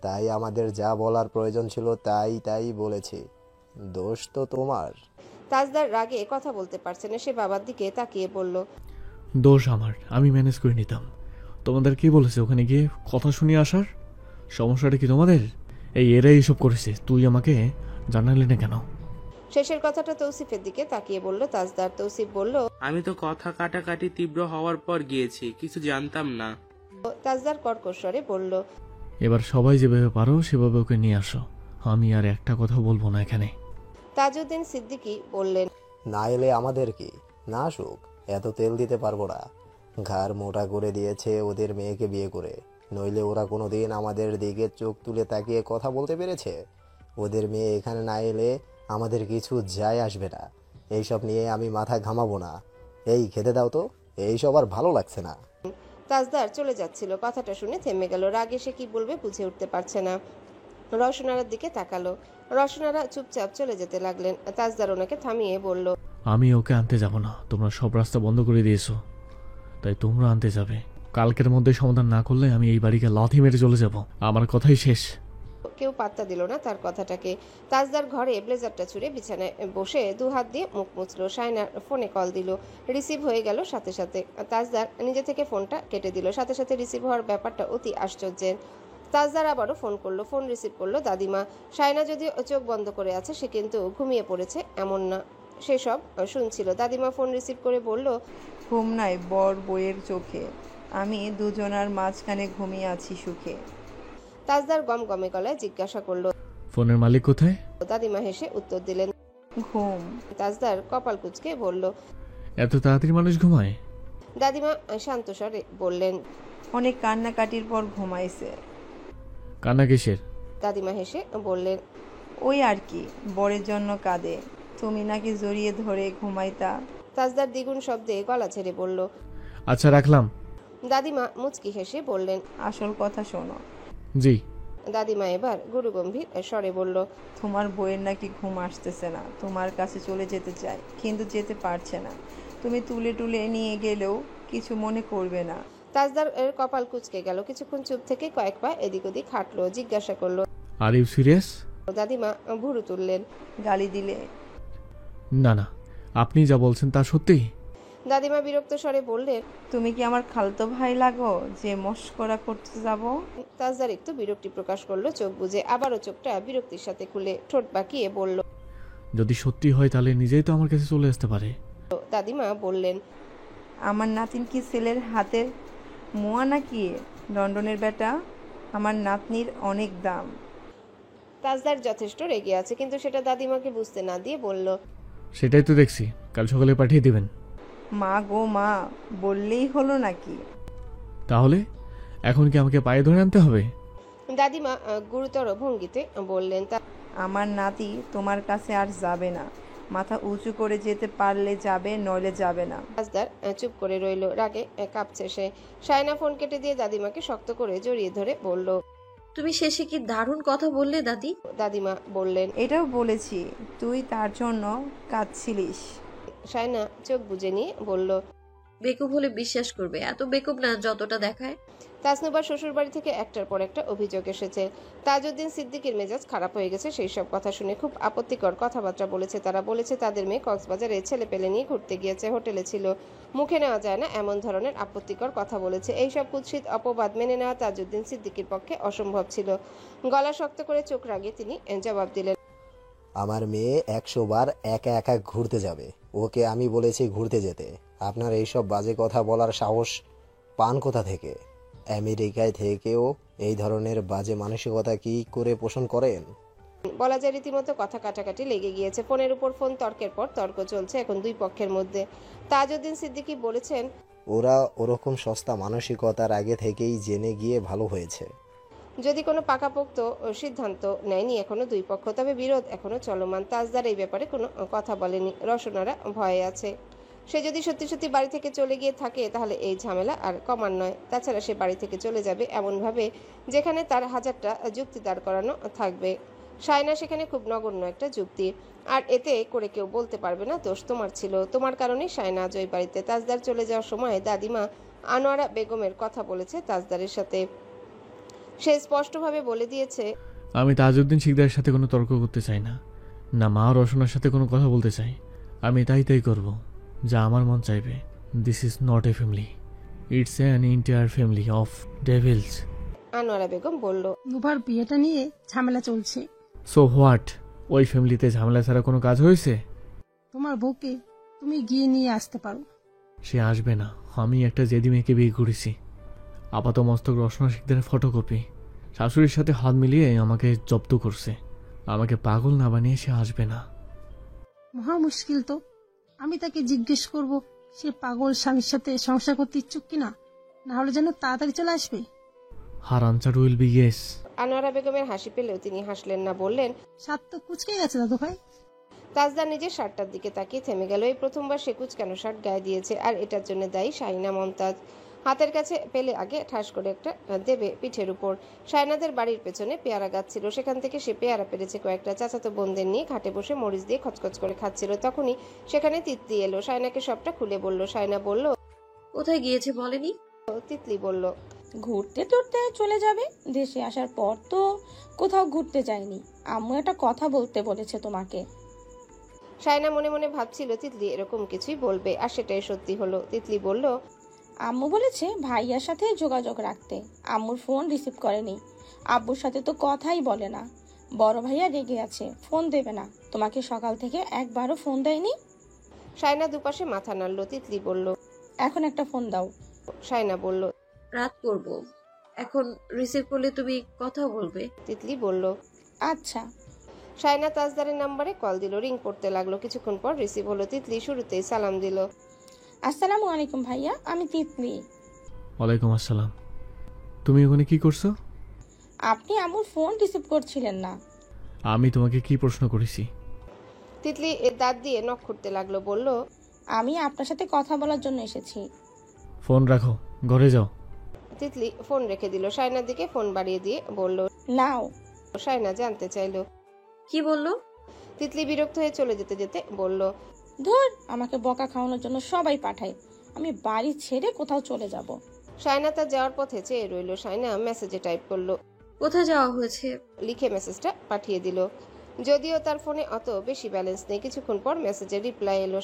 তাই আমাদের যা বলার প্রয়োজন ছিল তাই বলেছি। দোষ তো তোমার।
তাজদার রাগে কথা বলতে পারছে না, সে বাবার দিকে তাকিয়ে বলল,
দোষ আমার, আমি ম্যানেজ করে নিতাম। তোমাদের কি বলেছে ওখানে গিয়ে কথা শুনিয়ে আসার? সমস্যাটা কি তোমাদের? এরাই এইসব করেছে, তুই আমাকে জানালি না কেন?
শেষের কথাটা তৌসিফের দিকে তাকিয়ে বলল তাজদার। তৌসিফ বলল,
আমি তো কথা কাটাকাটি তীব্র হওয়ার পর গিয়েছি, কিছু জানতাম না।
তাজদার কর্কশ স্বরে বলল,
এবার সবাই যেভাবে পারো সেভাবে ওকে নিয়ে আসো, আমি আর একটা কথা বলবো না এখানে।
তাজউদ্দিন সিদ্দিকী বললেন,
না এলে আমাদের কি? না আসুক, এত তেল দিতে পারবো না। ঘাড় মোটা করে দিয়েছে ওদের মেয়েকে বিয়ে করে, নইলে ওরা কোনোদিন আমাদের দিকে চোখ তুলে তাকিয়ে কথা বলতে পেরেছে? ওদের মেয়ে এখানে না এলে আমাদের কিছু যায় আসবে না। এইসব নিয়ে আমি মাথা ঘামাবো না। এই খেতে দাও তো, এইসব আর ভালো লাগছে না।
তাজদার চলে যাচ্ছিল, কথাটা শুনে থেমে গেল। রাগে সে কি বলবে বুঝে উঠতে পারছে না। রসনারার দিকে তাকালো। রসনারা চুপচাপ চলে যেতে লাগলেন। তাজদার ওনাকে থামিয়ে বলল,
আমি ওকে আনতে যাব না, তোমরা সব রাস্তা বন্ধ করে দিয়েছো, তাই তোমরা আনতে যাবে। কালকের মধ্যে সমাধান না করলে আমি এই বাড়িকে লাথি মেরে চলে যাব, আমার কথাই শেষ।
কেউ পাত্তা দিল না তার কথাটাকে। তাজদার ঘরে ব্লেজারটা ছুঁড়ে বিছানায় বসে দু হাত দিয়ে মুখ মুছল। শায়নার ফোনে কল দিল, রিসিভ হয়ে গেল সাথে সাথে। তাজদার নিজে থেকে ফোনটা কেটে দিল। সাথে সাথে রিসিভ হওয়ার ব্যাপারটা অতি আশ্চর্যের। তাজদার আবারও ফোন করলো। ফোন রিসিভ করলো দাদিমা। শায়না যদিও চোখ বন্ধ করে আছে, সে কিন্তু ঘুমিয়ে পড়েছে এমন না, সে সব শুনছিল। দাদিমা ফোন রিসিভ করে বলল,
ঘুম নাই বর বইয়ের চোখে, আমি দুজনার মাঝখানে ঘুমিয়ে আছি সুখে।
তাজদার গম গমে গলায় জিজ্ঞাসা করলো,
ফোনের মালিক কোথায়?
দাদিমা হেসে উত্তর দিলেন,
ঘুম।
তাজদার কপাল কুঁচকে বলল,
এত তাড়াতাড়ি মানুষ ঘুমায়?
দাদিমা শান্ত স্বরে বললেন,
অনেক কান্নাকাটির পর ঘুমাইছে।
কান্না কিসের?
দাদিমা হেসে বললেন,
ওই আর কি, বরের জন্য কাঁদে, তুমি নাকি জড়িয়ে ধরে ঘুমাইতা।
তাজদার দ্বিগুণ শব্দে গলা ছেড়ে বলল,
আচ্ছা রাখলাম।
দাদিমা মুচকি হেসে বললেন,
আসল কথা শোনো।
জি।
দাদিমা এবার গুরুগম্ভীর স্বরে বলল,
তোমার বইয়ের নাকি ঘুম আসতেছে না, তোমার কাছে চলে যেতে চায় কিন্তু যেতে পারছে না। তুমি তুলে তুলে নিয়ে গেলেও কিছু মনে করবে না।
তাজদার এর কপাল কুঁচকে গেল। কিছুক্ষণ চুপ থেকে কয়েক পা এদিক ওদিক হাঁটলো। জিজ্ঞাসা করলো,
আর ইউ সিরিয়াস?
দাদিমা ভুরু তুললেন।
গালি দিলে?
না না, আপনি যা বলছেন তা সত্যি।
দাদিমা বিরক্ত স্বরে বললেন,
তুমি কি আমার খালতো ভাই লাগো যে মস্করা করতে যাব?
তাজদার একটু বিরক্তি প্রকাশ করলো চোখ বুজে। আবারও চোখটা বিরক্তির সাথে খুলে ঠোঁট বাঁকিয়ে বলল,
যদি সত্যি হয় তাহলে নিজেই তো আমার কাছে চলে আসতে পারে।
দাদিমা বললেন,
আমার নাতিন কি ছেলের হাতের মোয়া নাকি লন্ডনের বেটা? আমার নাতনির অনেক দাম।
তাজদার যথেষ্ট রেগে আছে, কিন্তু সেটা দাদিমাকে বুঝতে না দিয়ে বলল,
সেটাই তো দেখছি, কাল সকালে পাঠিয়ে দিবেন।
মা গো মা, বললেই হলো নাকি?
তাহলে এখন কি আমাকে পায়ে ধরে আনতে হবে?
দাদিমা গুরুতর ভঙ্গিতে বললেন,
আমার নাতি তোমার কাছে আর যাবে না, মাথা উঁচু করে যেতে পারলে যাবে, নইলে যাবে না।
তাজদার চুপ করে রইল। রাগে কাঁপছে সে। শায়না ফোন কেটে দিয়ে দাদিমাকে শক্ত করে জড়িয়ে ধরে বলল,
তুমি শেষে কি দারুণ কথা বললে দাদি।
দাদিমা বললেন,
এটাও বলেছি, তুই তার জন্য কাঁদছিলিস।
শায়না চোখ বুজে নিয়ে বলল,
বেকুব হলে বিশ্বাস করবে, এত বেকুব না যতটা দেখায়।
তাসনুবার শ্বশুর বাড়ি থেকে একটার পর একটা অভিযোগ এসেছে। তাজউদ্দিন সিদ্দিকীর মেজাজ খারাপ হয়ে গেছে সেই সব কথা শুনে। খুব আপত্তিকর কথাবার্তা বলেছে তারা। বলেছে তাদের মেয়ে কক্সবাজারে ছেলে পেলে নিয়ে ঘুরতে গিয়েছে, হোটেলে ছিল, মুখে নেওয়া যায় না এমন ধরনের আপত্তিকর কথা বলেছে। এইসব কুৎসিত অপবাদ মেনে নেওয়া তাজউদ্দিন সিদ্দিকীর পক্ষে অসম্ভব ছিল। গলা শক্ত করে চোখ রাগিয়ে তিনি জবাব দিলেন,
আমার মেয়ে 100 বার একা একা ঘুরতে যাবে, ওকে আমি বলেছি ঘুরতে যেতে। আপনার এইসব বাজে কথা বলার সাহস পান কোথা থেকে? আমেরিকায় থেকেও এই ধরনের বাজে মানসিকতা কি করে পোষণ করেন?
বলা যায় রীতিমতো কথা কাটাকাটি লেগে গিয়েছে। ফোনের উপর ফোন, তর্কের পর তর্ক চলছে এখন দুই পক্ষের মধ্যে। তাজউদ্দিন সিদ্দিকী বলেছেন,
ওরা ওরকম সস্তা মানসিকতার আগে থেকেই জেনে গিয়ে ভালো হয়েছে।
যদি কোনো পাকাপোক্ত সিদ্ধান্ত নেয়নি এখনো দুই পক্ষ, তবে বিরোধ এখনো চলমান। তাজদার এই ব্যাপারে কোনো কথা বলেনি। রসনারা ভয়ে আছে। সে যদি সত্যি সত্যি বাড়ি থেকে চলে গিয়ে থাকে তাহলে এই ঝামেলা আর কমার নয়। তাছাড়া সে বাড়ি থেকে চলে যাবে এমনভাবে যেখানে তার হাজারটা যুক্তি দাঁড় করানো থাকবে। শায়না সেখানে খুব নগণ্য একটা যুক্তি। আর এতে করে কেউ বলতে পারবে না দোষ তোমার ছিল, তোমার কারণেই শায়না আজ ওই বাড়িতে। তাজদার চলে যাওয়ার সময় দাদিমা আনোয়ারা বেগমের কথা বলেছে তাজদারের সাথে। সে স্পষ্টভাবে বলে দিয়েছে,
আমি তাজউদ্দিন শিকদারের সাথে কোনো তর্ক করতে চাই না, না মা রসনার সাথে কোনো কথা বলতে চাই। আমি তাই করব যা আমার মন চাইবে। This is not a family, it's an entire family of devils.
Anowara Begum বলল,
নুভার বিয়েটা নিয়ে ঝামেলা চলছে।
So what? ওই ফ্যামিলিতে ঝামেলা ছাড়া কোনো কাজ হয়েছে?
তোমার বউকে তুমি গিয়ে নিয়ে আসতে পারো।
সে আসবে না। আমি একটা জেদি মেয়েকে বিয়ে করেছি, আপাত মস্তক রসনা শিকদারের ফটোকপি। শাশুড়ির সাথে হাত মিলিয়ে আমাকে জব্দ করছে। আমাকে পাগল না বানিয়ে সে আসবে না।
মহা মুশকিল তো। আমি তাকে জিজ্ঞেস করব সে পাগল স্বামীর সাথে সংসার করতে ইচ্ছুক কিনা, না হলে যেন তাড়াতাড়ি চলে আসবে।
Her answer will be yes.
আনোয়ারা বেগমের হাসি পেলেও তিনি হাসলেন না, বললেন,
সাত তো কুচকে গেছে দাদু ভাই।
তাজদার নিজের শার্টটার দিকে তাকিয়ে থেমে গেল। এই প্রথমবার সে কুচকানো শার্ট গায়ে দিয়েছে, আর এটার জন্য দায়ী শাহিনা মমতাজ। হাতের কাছে পেলে আগে ঠাস করে একটা দেবে পিঠের উপর। সায়নাদের বাড়ির পেছনে পেয়ারা গাছ ছিল, সেখান থেকে সে পেয়ারা পেরেছে কয়েকটা। চাচাতো বোনদের নিয়ে ঘাটে বসে মরিচ দিয়ে খচখচ করে খাচ্ছিল। তখনই সেখানে তিতলি এলো, সায়নাকে সবটা খুলে বলল। সায়না বলল,
কোথায় গিয়েছে বলেনি?
তিতলি বলল,
ঘুরতে টুরতে চলে যাবে, দেশে আসার পর তো কোথাও ঘুরতে যায়নি। আম্মু একটা কথা বলতে বলেছে তোমাকে।
সায়না মনে মনে ভাবছিল তিতলি এরকম কিছুই বলবে, আর সেটাই সত্যি হলো। তিতলি বলল,
আম্মু বলেছে ভাইয়ার সাথে যোগাযোগ রাখতে। আম্মুর ফোন রিসিভ করেনি, আব্বুর সাথে তো কথাই বলে না। বড় ভাইয়া রেগে আছে, ফোন দেবে না। তোমাকে সকাল থেকে একবারও ফোন দেয়নি।
সায়না দুপাশে মাথা নাড়ল। তিতলি বলল,
এখন একটা ফোন দাও।
সায়না বলল,
রাত করব, এখন রিসিভ করলে তুমি কথা বলবে।
তিতলি বলল,
আচ্ছা।
সায়না তাজদারের নাম্বারে কল দিল। রিং পড়তে লাগলো। কিছুক্ষণ পর রিসিভ হলো। তিতলি শুরুতেই সালাম দিল।
আসসালামু আলাইকুম ভাইয়া, আমি তিতলি।
ওয়ালাইকুম আসসালাম। তুমি ওখানে কি করছো?
আপনি আম্মুর ফোন রিসিভ করছিলেন না।
আমি তোমাকে কি প্রশ্ন করেছি?
তিতলি দাঁত দিয়ে নখ খুঁড়তে লাগলো। বলল,
আমি আপনার সাথে কথা বলার জন্য এসেছি।
ফোন রাখো, ঘরে যাও।
তিতলি ফোন রেখে দিল। সায়নার দিকে ফোন বাড়িয়ে দিয়ে বলল,
নাও।
সায়না জানতে চাইলো,
কি বললো?
তিতলি বিরক্ত হয়ে চলে যেতে যেতে বলল,
ধুর, আমাকে বকা খাওয়ানোর জন্য সবাই পাঠায়। আমি বাড়ি ছেড়ে কোথাও চলে যাব।
সায়না তার যাওয়ার পথে চেয়ে রইল। সায়না মেসেজে টাইপ করলো,
কোথায় যাওয়া হয়েছে
লিখে মেসেজটা পাঠিয়ে দিল। যদিও তার ফোনে অত বেশি ব্যালেন্স নেই। কিছুক্ষণ পর মেসেজের রিপ্লাই এলো।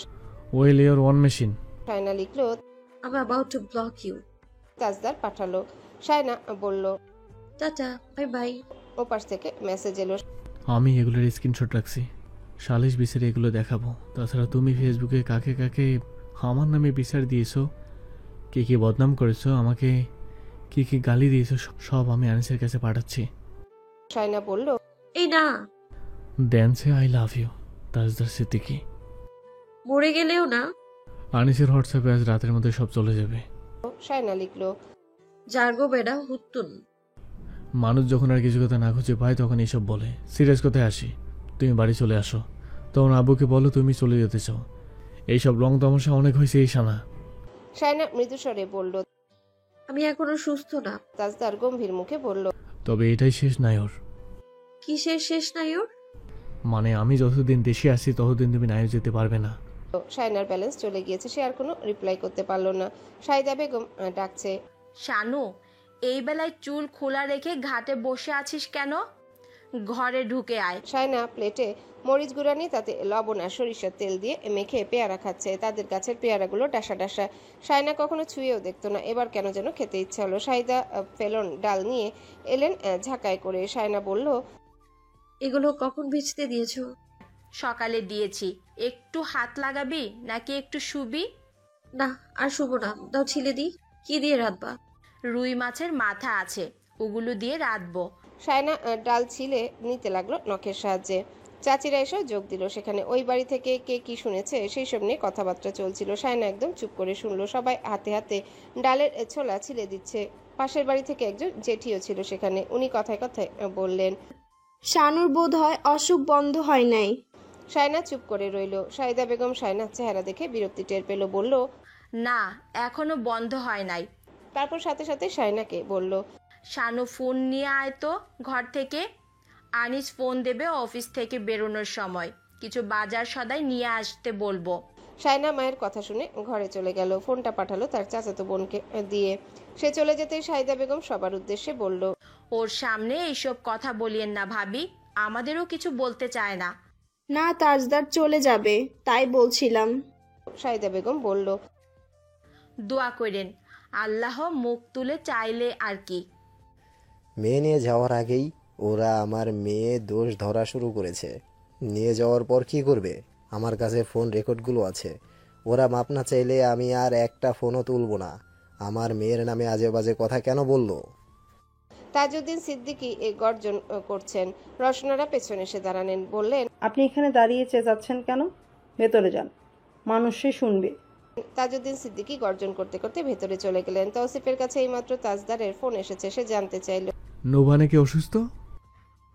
Well your one machine.
Saina লিখলো,
I'm about to block you.
Tajdar পাঠালো। সায়না বলল,
টাটা, বাই বাই।
ওপাশ থেকে মেসেজ এলো,
আমি এগুলোর স্ক্রিনশট রাখছি, সালিশ বিচারে এগুলো দেখাবো। তাছাড়া তুমি ফেসবুকে কাকে কাকে আমার নামে বিচার দিয়েছো, কে কি বদনাম করেছো, আমাকে কি কি গালি দিয়েছো, সব আমি আনিসের কাছে পাঠাচ্ছি।
সায়না বলল,
এই না,
দেন say I love you তাজদার Siddiqui.
মরে গেলেও না।
আনিসের হোয়াটসঅ্যাপে আজ রাতের মধ্যে সব চলে যাবে।
সায়না লিখলো,
জার্গো বেড়া হুত্তুন।
মানুষ যখন আর কিছু কথা না খুঁজে পায় তখন এইসব বলে। সিরিয়াস কথায় আসি, তুমি বাড়ি চলে আসো। তখন আব্বুকে বলো তুমি চলে যেতে চাও। এইসব রং তামাশা অনেক হয়েছে এই সানা।
সায়না মৃদুস্বরে বলল,
আমি এখনো সুস্থ না।
তাজদার গম্ভীর মুখে বলল,
তবে এটাই শেষ নাই ওর।
কিসের শেষ নাই ওর?
মানে আমি যতদিন দেশে আসি ততদিন তুমি নাইও যেতে পারবে না।
সায়নার ব্যালেন্স চলে গিয়েছে। সে আর কোনো রিপ্লাই করতে পারলো না। সাইদা বেগম ডাকছে,
শানু, এই বেলায় চুল খোলা রেখে ঘাটে বসে আছিস কেন? ঘরে ঢুকে আয়।
সায়না প্লেটে মরিচ গুঁড়া নিয়ে তাতে লবণ আর সরিষার তেল দিয়ে মেখে পেয়ারা খাচ্ছে। তাদের গাছের পেয়ারাগুলো ডাসা ডাসা। সায়না কখনো ছুঁয়েও দেখতো না, এবার কেন যেন খেতে ইচ্ছা হলো। সাইদা ফেলন ডাল নিয়ে এলেন ঝাঁকায় করে। সায়না বলল,
এগুলো কখন ভিজতে দিয়েছো?
সকালে দিয়েছি। একটু হাত লাগাবি নাকি একটু শুবি?
না, আর শুভ না, দাও ছিলে দি। কি দিয়ে রাঁধবা?
রুই মাছের মাথা আছে, ওগুলো দিয়ে রাঁধবো।
সায়না ডাল ছিলে নিতে লাগলো নখের সাহায্যে। চাচিরা এসেও যোগ দিল সেখানে। ওই বাড়ি থেকে কে কি শুনেছে সেই সব নিয়ে কথাবার্তা চলছিল। সায়না একদম চুপ করে শুনলো। সবাই হাতে হাতে ডালের ছোলা ছিলে দিচ্ছে। পাশের বাড়ি থেকে একজন জেঠিও ছিল সেখানে। উনি কথায় কথায় বললেন,
শানুর বোধ হয় অসুখ বন্ধ হয় নাই।
সায়না চুপ করে রইল। সাইদা বেগম সায়নার চেহারা দেখে বিরক্তি টের পেল। বলল,
না, এখনো বন্ধ হয় নাই।
তারপর সাথে সাথে সায়নাকে বলল,
শানু ফোন নিয়ে আয় তো ঘর থেকে। আনিস ফোন দেবে অফিস থেকে বেরোনোর সময়। কিছু বাজার সদাই নিয়ে আসতে বলবো।
সায়না মায়ের কথা শুনে ঘরে চলে গেল। ফোনটা পাঠালো তার চাচাতো বোনকে দিয়ে। সে চলে যেতেই সাইদা বেগম সবার উদ্দেশ্যে বলল,
ওর সামনে এইসব কথা বলিয়েন না ভাবি, আমাদেরও কিছু বলতে চায় না।
না, তাজদার চলে যাবে তাই বলছিলাম।
সাইদা বেগম বলল,
দোয়া করেন, আল্লাহ মুখ তুলে চাইলে আর কি।
মেয়ে নিয়ে যাওয়ার আগেই ওরা আমার মেয়ে দোষ ধরা শুরু করেছে। নিয়ে যাওয়ার পর কি করবে? আমার কাছে ফোন রেকর্ডগুলো আছে। ওরা মাপ না চাইলে আমি আর একটা ফোনও তুলব না। আমার মেয়ের নামে আজে বাজে কথা কেন বললো?
তাজউদ্দিন সিদ্দিকী গর্জন করছেন। রসনারা পেছনে এসে দাঁড়ালেন। বললেন,
আপনি এখানে দাঁড়িয়ে চেঁচাচ্ছেন কেন? ভেতরে যান, মানুষে শুনবে।
তাজউদ্দিন সিদ্দিকী গর্জন করতে করতে ভেতরে চলে গেলেন। তৌসিফের কাছে এইমাত্র তাজদারের ফোন এসেছে। সে জানতে চাইল,
নোভানে কি অসুস্থ?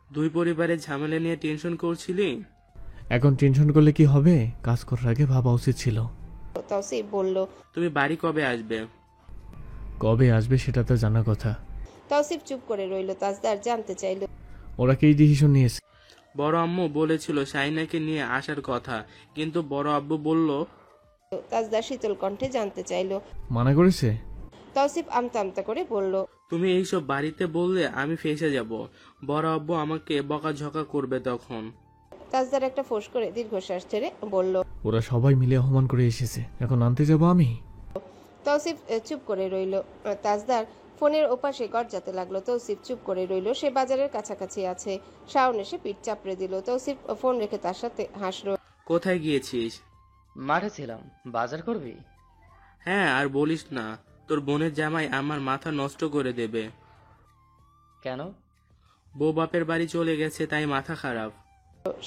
দুই পরিবারের ঝামেলা নিয়ে টেনশন করছিলি?
এখন টেনশন করলে কি হবে? কাজ করার আগে ভাবা উচিত ছিল।
তৌসিফ বলল,
তুমি বাড়ি কবে আসবে?
কবে আসবে সেটা তো জানার কথা।
তৌসিফ চুপ করে রইল। তাজদার জানতে চাইল,
ওরা কি ডিসিশন নিয়েছে?
বড় আম্মু বলেছিল শাইনাকে নিয়ে আসার কথা, কিন্তু বড় আব্বু বলল।
তাজদার শীতল কণ্ঠে জানতে চাইল।
মানা করেছে?
তৌসিফ আমতা আমতা করে বলল,
তুমি এইসব বাড়িতে বললে আমি ফেঁসে যাব, বড় আব্বু আমাকে বকাঝকা করবে তখন।
তাজদার একটা ফোঁস করে দীর্ঘশ্বাস ছেড়ে বলল,
ওরা সবাই মিলে অপমান করে এসেছে, এখন আনতে যাব আমি?
তৌসিফ চুপ করে রইল। তাজদার ফোনের ওপাশে গর্জাতে লাগলো। তৌসিফ চুপ করে রইল। সে বাজারের কাছাকাছি আছে। শাওন এসে পিঠ চাপড়ে দিল। তৌসিফ ফোন রেখে তার সাথে হাসলো।
কোথায় গিয়েছিস?
মাঠে ছিলাম। বাজার করবি?
হ্যাঁ, আর বলিস না, তোর বোনের জামাই আমার মাথা নষ্ট করে দেবে।
কেন?
বউ বাপের বাড়ি চলে গেছে, তাই মাথা খারাপ।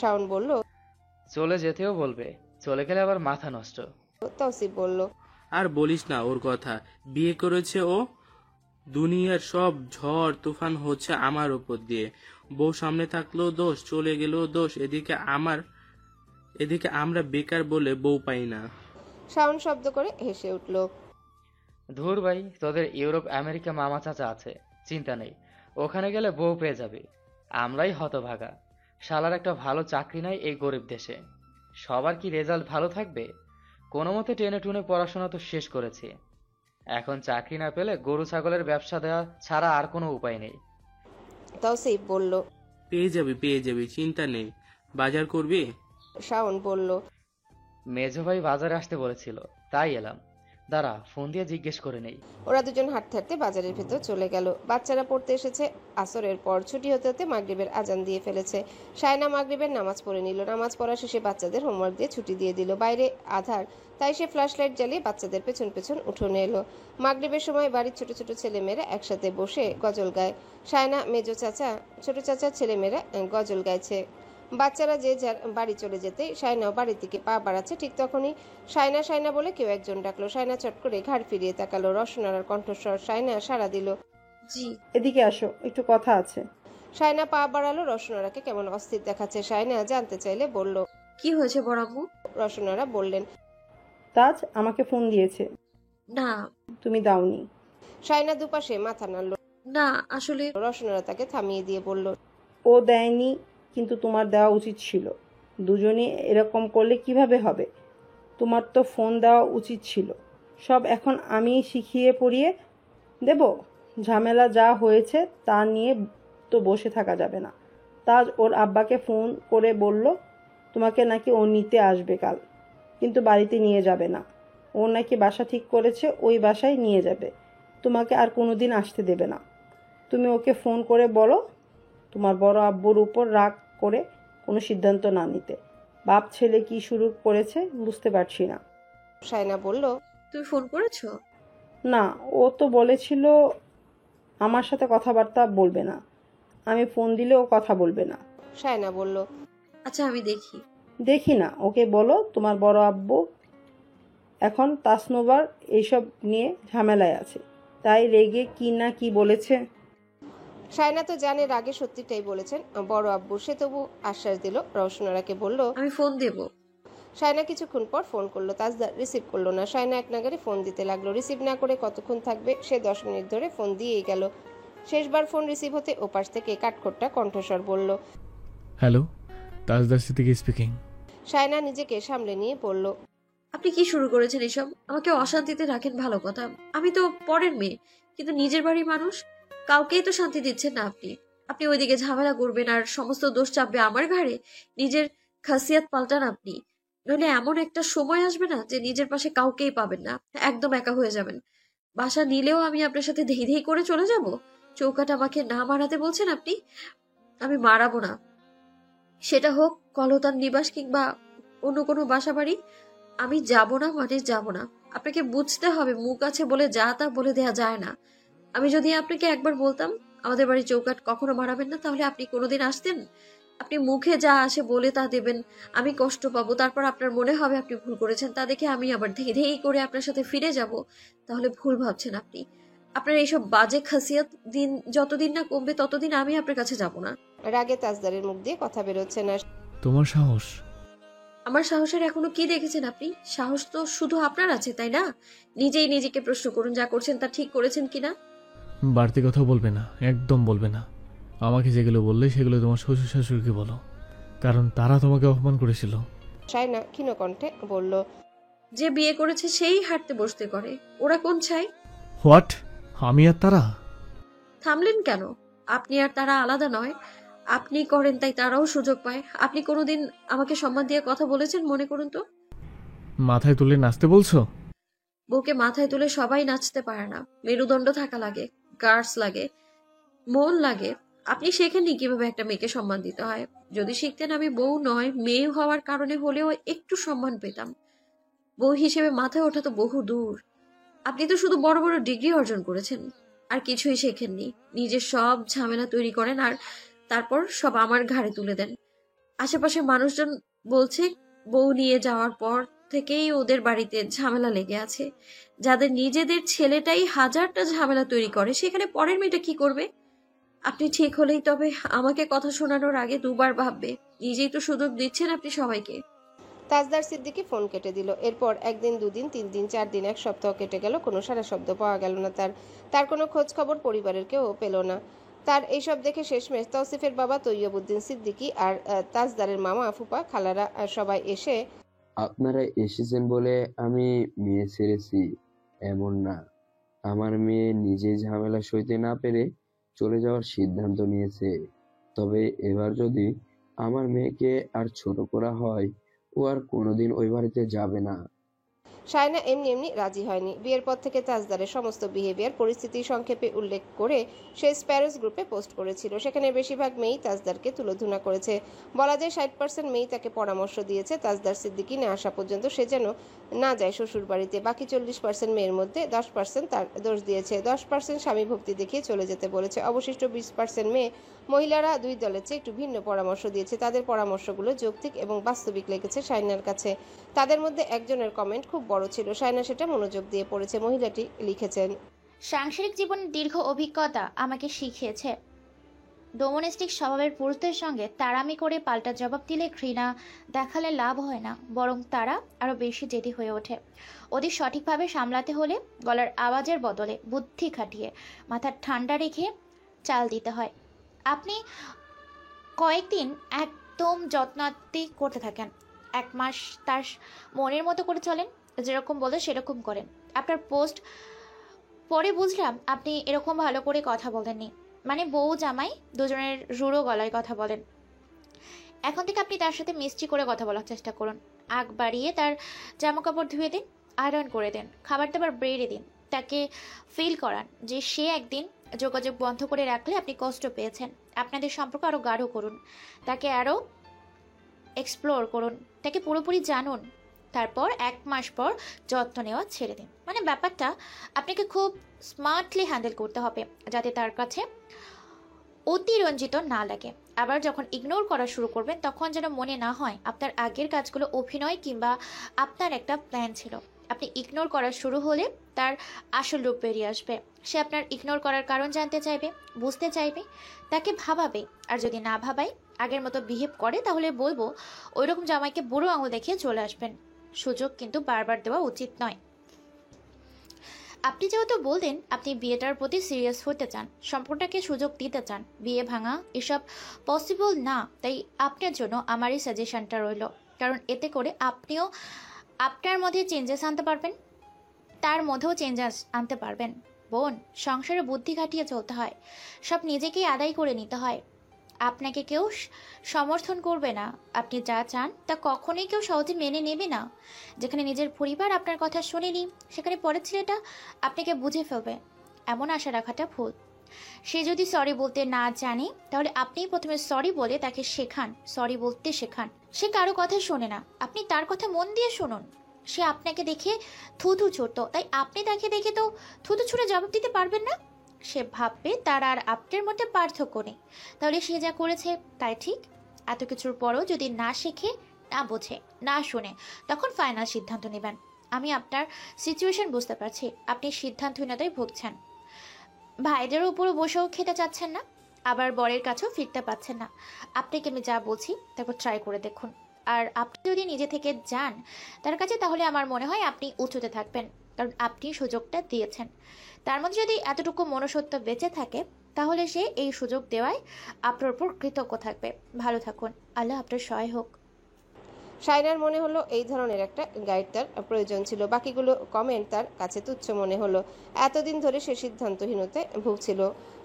শাওন বলল,
চলে যেতেও বলবে, চলে গেলে আবার মাথা নষ্ট।
তৌসিফ বলল,
আর বলিস না ওর কথা। বিয়ে করেছে ও, দুনিয়ার সব ঝড় তুফান হচ্ছে আমার উপর দিয়ে। বউ সামনে থাকলেও দোষ, চলে গেলেও দোষ। এদিকে আমরা বেকার বলে বউ পাই না।
শাওন শব্দ করে হেসে উঠল।
ধুর ভাই, তোদের ইউরোপ আমেরিকা মামা চাচা আছে, চিন্তা নেই, ওখানে গেলে বউ পেয়ে যাবি। আমরাই হতভাগা, শালার একটা ভালো চাকরি নাই এই গরিব দেশে। সবার কি রেজাল্ট ভালো থাকবে? কোনো মতে টেনে টুনে পড়াশোনা তো শেষ করেছি, এখন চাকরি না পেলে গরু ছাগলের ব্যবসা দেওয়া ছাড়া আর কোনো উপায় নেই।
তৌসিফ বলল,
পেয়ে যাবি, চিন্তা নেই। বাজার করবি?
শাওন বলল,
মেজো ভাই বাজারে আসতে বলেছিল, তাই এলাম। দাঁড়া, ফোন দিয়ে জিজ্ঞেস করে নেই।
ওরা দুজন হাঁটতে হাঁটতে বাজারের ভেতর চলে গেল। বাচ্চারা পড়তে এসেছে। আসরের পর ছুটি হতে হতে মাগরিবের আজান দিয়ে ফেলেছে। শায়না মাগরিবের নামাজ পড়ে নিল। নামাজ পড়া শেষে বাচ্চাদের হোমওয়ার্ক দিয়ে ছুটি দিয়ে দিল। বাইরে আধার, তাই সে ফ্ল্যাশ লাইট জ্বালিয়ে বাচ্চাদের পেছন পেছন উঠোনে এলো। মাগরিবের সময় বাড়ির ছোট ছোট ছেলেমেয়েরা একসাথে বসে গজল গায়। শায়না, মেজো চাচা, ছোট চাচার ছেলেমেয়েরা গজল গাইছে। বাচ্চারা যে যার বাড়ি চলে যেতে শায়নাও বাড়ির দিকে পা বাড়াচ্ছে। ঠিক তখনই শায়না শায়না বলে কেউ একজন ডাকলো। শায়না চট করে ঘাড় ফিরিয়ে তাকালো। রসনার কণ্ঠস্বর। শায়না সাড়া দিল,
জি। এদিকে আসো, একটু কথা আছে।
শায়না পা বাড়ালো। রসনারাকে কেমন অস্থির দেখাচ্ছে। শায়না জানতে চাইলে বলল,
কি হয়েছে বড় আম্মু?
রসনারা বললেন,
তাজ আমাকে ফোন দিয়েছে।
না।
তুমি দাওনি?
শায়না দুপাশে মাথা নাড়ল।
না, আসলে।
রসনারা তাকে থামিয়ে দিয়ে বলল,
ও দেয়নি, কিন্তু তোমার দেওয়া উচিত ছিল। দুজনে এরকম করলে কিভাবে হবে? তোমার তো ফোন দেওয়া উচিত ছিল। সব এখন আমি শিখিয়ে পড়িয়ে দেব। ঝামেলা যা হয়েছে তা নিয়ে তো বসে থাকা যাবে না। তাজ ওর আব্বাকে ফোন করে বলল তোমাকে নাকি ও নিতে আসবে কাল, কিন্তু বাড়িতে নিয়ে যাবে না। ও নাকি বাসা ঠিক করেছে, ওই বাসায় নিয়ে যাবে। তোমাকে আর কোনোদিন আসতে দেবে না। তুমি ওকে ফোন করে বলো তোমার বড় আব্বুর উপর রাগ করে কোনো সিদ্ধান্ত না নিতে। বাপ ছেলে কি শুরু করেছে বুঝতে পারছি না।
শায়না বলল,
তুমি ফোন করেছো?
না, ও তো বলেছিল আমার সাথে কথাবার্তা বলবে না। আমি ফোন দিলে ও কথা বলবে না।
শায়না বলল,
আচ্ছা আমি
দেখি না, ওকে বলো তোমার বড় আব্বু এখন তাসনোবার এইসব নিয়ে ঝামেলায় আছে, তাই রেগে কি না কি বলেছে।
শায়না তো জানে রাগে সত্যিটাই বলেছেন বড় আব্বু। সে তবু আশ্বাস দিল। রওশনারাকে বলল,
আমি ফোন দেব।
শায়না কিছুক্ষণ পর ফোন করলো। তাজদার রিসিভ করলো না। শায়না এক নাগারে ফোন দিতে লাগলো। রিসিভ না করে কতক্ষণ থাকবে? সে 10 মিনিট ধরে ফোন দিয়েই গেল। শেষবার ফোন রিসিভ হতে ওপাশ থেকে কাঠখোট্টা কণ্ঠস্বর বলল,
হ্যালো, তাজদার সিদ্দিকী স্পিকিং।
শায়না নিজেকে সামলে নিয়ে বলল,
আপনি কি শুরু করেছেন এসব? আমাকে অশান্তিতে রাখেন ভালো কথা, আমি তো পরের মেয়ে, কিন্তু নিজের বাড়ির মানুষ। কাউকেই তো শান্তি দিচ্ছেন না আপনি। আপনি ওইদিকে ঝামেলা করবেন আর সমস্ত দোষ চাপবে আমার ঘাড়ে। নিজের খাসিয়াত পাল্টান আপনি, নইলে এমন একটা সময় আসবে না যে নিজের পাশে কাউকেই পাবেন না, একদম একা হয়ে যাবেন। বাসা নিলেও আমি আপনার সাথে ধেই ধেই করে চলে যাব। চৌকাট আমাকে না মারাতে বলছেন আপনি? আমি মারাবো না, সেটা হোক কলতান নিবাস কিংবা অন্য কোনো বাসা বাড়ি। আমি যাব না মানে যাব না। আপনাকে বুঝতে হবে, মুখ আছে বলে যা তা বলে দেয়া যায় না। আমি যদি আপনাকে একবার বলতাম আমাদের বাড়ি চৌকাট কখনো মারাবেন না, তাহলে আপনি কোনোদিন আসতেন? আপনি মুখে যা আসে বলে তা দেবেন, আমি কষ্ট পাবো, তারপর আপনার মনে হবে আপনি ভুল করেছেন, তা দেখে আমি আবার ধেই ধেই করে আপনার সাথে ফিরে যাব। তাহলে ভুল ভাবছেন আপনি। আপনার এইসব বাজে খাসিয়াত দিন যতদিন না কমবে ততদিন আমি আপনার কাছে যাব না।
রাগে তাজদারের মুখ দিয়ে কথা বেরোচ্ছে না।
তোমার সাহস?
আমার সাহসের এখনো কি দেখেছেন আপনি? সাহস তো শুধু আপনার আছে, তাই না? নিজেই নিজেকে প্রশ্ন করুন, যা করছেন তা ঠিক করেছেন কিনা।
বাড়তি কথা বলবে না, একদম বলবে না। আমাকে যেগুলো বললে সেগুলো তোমার শ্বশুর শাশুড়িকে বলো, কারণ তারা তোমাকে অপমান করেছিল।
শায়না ক্ষীণ কণ্ঠে বলল,
যে বিয়ে করেছে সেই হাঁটতে বসতে করে, ওরা কোন ছাই?
হোয়াট? আমি আর তারা?
থামলেন কেন? আপনি আর তারা আলাদা নয়। আপনি করেন তাই তারাও সুযোগ পায়। আপনি কোনোদিন আমাকে সম্মান দিয়ে কথা বলেছেন মনে করুন তো?
মাথায় তুলে নাচতে বলছো?
বউকে মাথায় তুলে সবাই নাচতে পারে না। মেরুদণ্ড থাকা লাগে, গার্ডস লাগে, মন লাগে। আপনি শেখেননি কিভাবে একটা মেয়েকে সম্মান দিতে হয়। যদি শিখতেন, আমি বউ নয় মেয়ে হওয়ার কারণে হলেও একটু সম্মান পেতাম। বউ হিসেবে মাথায় ওঠা তো বহু দূর। আপনি তো শুধু বড় বড় ডিগ্রি অর্জন করেছেন, আর কিছুই শেখেননি। নিজের সব ঝামেলা তৈরি করেন আর তারপর সব আমার ঘাড়ে তুলে দেন। আশেপাশে মানুষজন বলছে বউ নিয়ে যাওয়ার পর থেকেই ওদের বাড়িতে ঝামেলা লেগে আছে। যাদের নিজেদের ছেলেটাই হাজারটা ঝামেলা তৈরি করে, সেখানে পরের মেয়েটা কি করবে? আপনি ঠিক হলেই তবে আমাকে কথা শোনানোর আগে দুবার ভাববে। নিজেই তো সুযোগ দিচ্ছেন আপনি সবাইকে।
তাজদার সিদ্দিকী ফোন কেটে দিল। এরপর একদিন, দুদিন, 3 দিন, 4 দিন, এক সপ্তাহ কেটে গেল। কোনো সারা শব্দ পাওয়া গেল না তার কোনো খোঁজ খবর পরিবারের কেউ পেল না। তার এইসব দেখে শেষমেশ তৌসিফের বাবা তৈয়বুদ্দিন সিদ্দিকী আর তাজদারের মামা ফুপা খালারা সবাই এসে,
আপনারা এসেছেন বলে আমি মেয়ে ছেড়েছি এমন না। আমার মেয়ে নিজে ঝামেলা সইতে না পেরে চলে যাওয়ার সিদ্ধান্ত নিয়েছে। তবে এবার যদি আমার মেয়েকে আর ছোট করা হয়, ও আর কোনোদিন ওই বাড়িতে যাবে না।
শায়না এমনি এমনি রাজি হয়নি। বিয়ের পর থেকে তাজদারের সমস্ত বিহেভিয়ার পরিস্থিতি সংক্ষেপে উল্লেখ করে সে স্প্যারোস গ্রুপে পোস্ট করেছিল। সেখানে বেশিরভাগ মেয়েই তাজদারকে তুলোধুনা করেছে। বলা যায় 60% মেয়েই তাকে পরামর্শ দিয়েছে তাজদার সিদ্দিকী না আসা পর্যন্ত সে যেন না যায় শ্বশুর বাড়িতে। বাকি 40% মেয়ের মধ্যে 10% তার দোষ দিয়েছে, 10% স্বামী ভক্তি দেখিয়ে চলে যেতে বলেছে। অবশিষ্ট 20% মেয়ে মহিলারা দুই দলের চেয়ে একটু ভিন্ন পরামর্শ দিয়েছে। তাদের পরামর্শগুলো যৌক্তিক এবং বাস্তবিক লেগেছে শায়নার কাছে। তাদের মধ্যে একজনের কমেন্ট খুব বড় ছিল। শায়না সেটা মনোযোগ দিয়ে পড়েছে। মহিলাটি লিখেছেন,
সাংসারিক জীবনের দীর্ঘ অভিজ্ঞতা আমাকে শিখিয়েছে ডোমেস্টিক স্বভাবের পুরুষদের সঙ্গে তাড়ামি করে পাল্টা জবাব দিলে, ঘৃণা দেখালে লাভ হয় না, বরং তারা আরও বেশি জেদি হয়ে ওঠে। ওদের সঠিকভাবে সামলাতে হলে গলার আওয়াজের বদলে বুদ্ধি খাটিয়ে মাথা ঠান্ডা রেখে চাল দিতে হয়। আপনি কয়েকদিন একদম যত্নাত্তি করতে থাকেন, 1 মাস তার মনের মতো করে চলেন, যেরকম বলে সেরকম করেন। আপনার পোস্ট পরে বুঝলাম আপনি এরকম ভালো করে কথা বলেননি, মানে বউ জামাই দুজনের রুড়ো গলায় কথা বলেন। এখন থেকে আপনি তার সাথে মিষ্টি করে কথা বলার চেষ্টা করুন। আগ বাড়িয়ে তার জামা কাপড় ধুয়ে দিন, আয়রন করে দিন, খাবার দাবার বেড়ে দিন। তাকে ফিল করান যে সে একদিন যোগাযোগ বন্ধ করে রাখলে আপনি কষ্ট পেয়েছেন। আপনাদের সম্পর্ক আরও গাঢ় করুন, তাকে আরও এক্সপ্লোর করুন, তাকে পুরোপুরি জানুন। তারপর 1 মাস পর যত্ন নেওয়া ছেড়ে দিন। মানে ব্যাপারটা আপনাকে খুব স্মার্টলি হ্যান্ডেল করতে হবে, যাতে তার কাছে অতিরঞ্জিত না লাগে। আবার যখন ইগনোর করা শুরু করবেন, তখন যেন মনে না হয় আপনার আগের কাজগুলো অভিনয় কিংবা আপনার একটা প্ল্যান ছিল। আপনি ইগনোর করা শুরু হলে তার আসল রূপ বেরিয়ে আসবে। সে আপনার ইগনোর করার কারণ জানতে চাইবে, বুঝতে চাইবে, তাকে ভাবাবে। আর যদি না ভাবাই আগের মতো বিহেভ করে, তাহলে বলবো ওইরকম জামাইকে বুড়ো আঙুল দেখিয়ে চলে আসবেন। সুযোগ কিন্তু বারবার দেওয়া উচিত নয়। আপনি যেহেতু বলতেন আপনি বিয়েটার প্রতি সিরিয়াস হতে চান, সম্পর্কটাকে সুযোগ দিতে চান, বিয়ে ভাঙা এসব পসিবল না, তাই আপনার জন্য আমার এই সাজেশনটা রইল। কারণ এতে করে আপনিও আপনার মধ্যে চেঞ্জেস আনতে পারবেন, তার মধ্যেও চেঞ্জেস আনতে পারবেন। বোন, সংসারে বুদ্ধি খাটিয়ে চলতে হয়, সব নিজেকেই আদায় করে নিতে হয়। আপনাকে কেউ সমর্থন করবে না। আপনি যা চান তা কখনোই কেউ সহজে মেনে নেবে না। যেখানে নিজের পরিবার আপনার কথা শোনেনি, সেখানে পরের ছেলেটা আপনাকে বুঝে ফেলবে, এমন আশা রাখাটা ভুল। সে যদি সরি বলতে না জানে, তাহলে আপনিই প্রথমে সরি বলে তাকে শেখান, সরি বলতে শেখান। সে কারো কথা শোনে না, আপনি তার কথা মন দিয়ে শুনুন। সে আপনাকে দেখে থুথু ছুড়ত, তাই আপনি তাকে দেখে তো থুথু ছুড়ে জবাব দিতে পারবেন না। সে ভাববে তার আর আপনার মধ্যে পার্থক্য নেই, তাহলে সে যা করেছে তাই ঠিক। এত কিছুর পরও যদি না শেখে, না বোঝে, না শুনে, তখন ফাইনাল সিদ্ধান্ত নেবেন। আমি আপনার সিচুয়েশন বুঝতে পারছি, আপনি সিদ্ধান্তহীনতায় ভুগছেন। ভাইদের উপরও বসেও খেতে চাচ্ছেন না, আবার বরের কাছেও ফিরতে পাচ্ছেন না। আপনাকে আমি যা বলছি তারপর ট্রাই করে দেখুন। আর আপনি যদি নিজে থেকে যান তার কাছে, তাহলে আমার মনে হয় আপনি উঁচুতে থাকবেন, কারণ আপনি সুযোগটা দিয়েছেন। তার মধ্যে যদি এতটুকু মনুষ্যত্ব বেঁচে থাকে, তাহলে সে এই সুযোগ দেওয়ায় আপনার উপর কৃতজ্ঞ থাকবে। ভালো থাকুন, আল্লাহ আপনার সহায় হোক।
শাইনার মনে হলো এই ধরনের একটা গাইড তার প্রয়োজন ছিল। বাকিগুলো কমেন্ট তার কাছে তুচ্ছ মনে হলো। এতদিন ধরে সে সিদ্ধান্তহীনতায় ভুগছিল,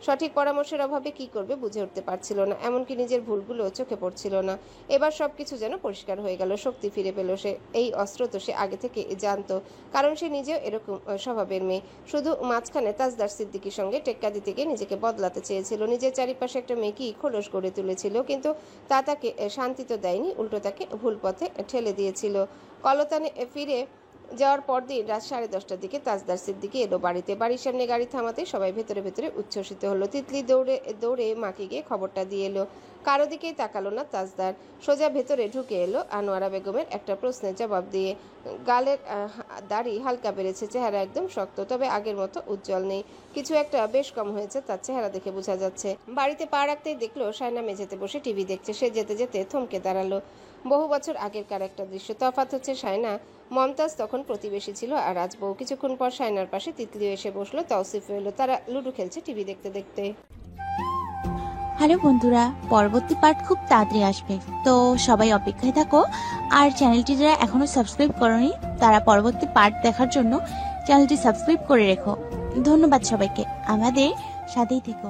সঠিক পরামর্শের অভাবে কি করবে বুঝে উঠতে পারছিল না, এমনকি নিজের ভুলগুলো চোখে পড়ছিল না। এবার সবকিছু যেন পরিষ্কার হয়ে গেল, শক্তি ফিরে পেল সে। এই অস্ত্র তো সে আগে থেকে জানতো, কারণ সে নিজেও এরকম স্বভাবের মেয়ে। শুধু মাঝখানে তাজদার সিদ্দিকীর সঙ্গে টেক্কা দিতে গিয়ে নিজেকে বদলাতে চেয়েছিল, নিজের চারিপাশে একটা মেয়েকেই খোলস গড়ে তুলেছিল, কিন্তু তা তাকে শান্তি তো দেয়নি, উল্টো তাকে ভুল পথে ঠেলে দিয়েছিল। কলতানে ফিরে যাওয়ার পরদিন রাত 10:30টার দিকে তাজদার সিদ্দিকী এলো বাড়িতে। বাড়ির সামনে গাড়ি থামাতে সবাই ভেতরে ভেতরে উচ্ছ্বসিত হলো। তিতলি দৌড়ে মাকে গিয়ে খবরটা দিয়ে এলো। কারো দিকেই তাকালো না তাজদার, সোজা ভেতরে ঢুকে এলো আনোয়ারা বেগমের একটা প্রশ্নের জবাব দিয়ে। গালের দাড়ি হালকা বেড়েছে, চেহারা একদম শক্ত, তবে আগের মতো উজ্জ্বল নেই। কিছু একটা বেশ কম হয়েছে তার চেহারা দেখে বোঝা যাচ্ছে। বাড়িতে পা রাখতেই দেখলো শায়না মেঝেতে বসে টিভি দেখছে। সে যেতে যেতে থমকে দাঁড়ালো। বহু বছর আগেরকার একটা দৃশ্য। তফাৎ হচ্ছে শায়না মমতাজ তখন প্রতিবেশী ছিল আর আজ বউ। কিছুক্ষণ পর শায়নার পাশে তিতলিও এসে বসলো, তৌসিফ এলো। তারা লুডো খেলছে টিভি দেখতে দেখতে।
হ্যালো বন্ধুরা, পরবর্তী পার্ট খুব তাড়াতাড়ি আসবে, তো সবাই অপেক্ষায় থাকো। আর চ্যানেলটি যারা এখনো সাবস্ক্রাইব করোনি তারা পরবর্তী পার্ট দেখার জন্য চ্যানেলটি সাবস্ক্রাইব করে রেখো। ধন্যবাদ সবাইকে, আমাদের সাথেই থেকো।